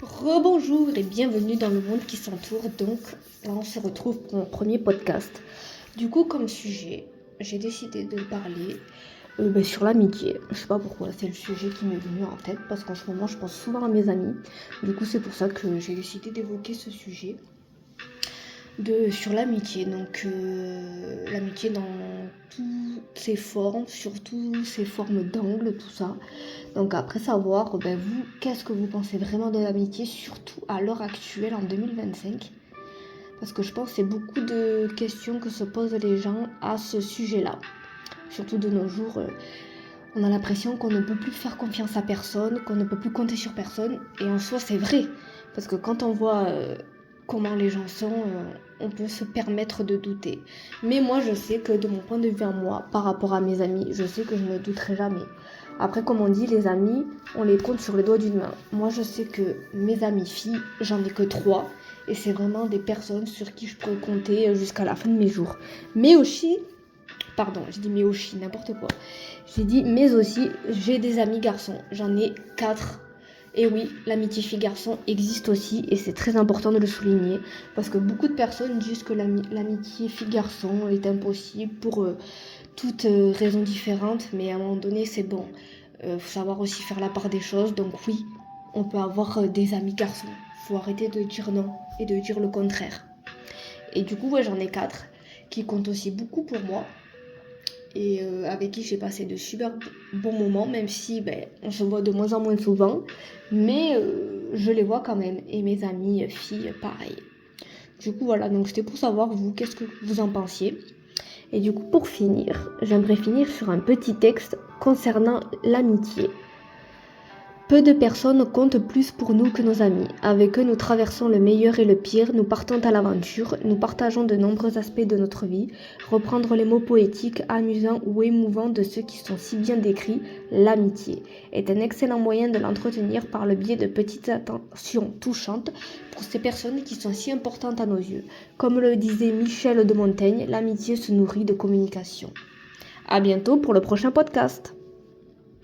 Rebonjour et bienvenue dans le monde qui s'entoure. Donc là on se retrouve pour mon premier podcast. Du coup comme sujet, j'ai décidé de parler sur l'amitié. Je sais pas pourquoi, c'est le sujet qui m'est venu en tête parce qu'en ce moment je pense souvent à mes amis. Du coup c'est pour ça que j'ai décidé d'évoquer ce sujet sur l'amitié. Donc l'amitié dans toutes ses formes, surtout ses formes d'angle, tout ça. Donc après savoir, vous, qu'est-ce que vous pensez vraiment de l'amitié, surtout à l'heure actuelle en 2025? Parce que je pense que c'est beaucoup de questions que se posent les gens à ce sujet-là. Surtout de nos jours, on a l'impression qu'on ne peut plus faire confiance à personne, qu'on ne peut plus compter sur personne. Et en soi, c'est vrai. Parce que quand on voit comment les gens sont, on peut se permettre de douter. Mais moi, je sais que de mon point de vue à moi, par rapport à mes amis, je sais que je ne douterai jamais. Après, comme on dit, les amis, on les compte sur les doigts d'une main. Moi, je sais que mes amies filles, j'en ai que 3. Et c'est vraiment des personnes sur qui je peux compter jusqu'à la fin de mes jours. Mais aussi, pardon, j'ai dit mais aussi, n'importe quoi. J'ai dit mais aussi, j'ai des amis garçons. J'en ai 4. Et oui, l'amitié fille-garçon existe aussi et c'est très important de le souligner parce que beaucoup de personnes disent que l'amitié fille-garçon est impossible pour toutes raisons différentes, mais à un moment donné, c'est bon. Faut savoir aussi faire la part des choses, donc oui, on peut avoir des amis garçons. Faut arrêter de dire non et de dire le contraire. Et du coup, ouais, j'en ai 4 qui comptent aussi beaucoup pour moi et avec qui j'ai passé de super bons moments, même si on se voit de moins en moins souvent, mais je les vois quand même. Et mes amies filles, pareil. Du coup, voilà, donc c'était pour savoir, vous, qu'est-ce que vous en pensiez. Et du coup, pour finir, j'aimerais finir sur un petit texte concernant l'amitié. Peu de personnes comptent plus pour nous que nos amis. Avec eux, nous traversons le meilleur et le pire, nous partons à l'aventure, nous partageons de nombreux aspects de notre vie. Reprendre les mots poétiques, amusants ou émouvants de ceux qui sont si bien décrits, l'amitié est un excellent moyen de l'entretenir par le biais de petites attentions touchantes pour ces personnes qui sont si importantes à nos yeux. Comme le disait Michel de Montaigne, l'amitié se nourrit de communication. À bientôt pour le prochain podcast.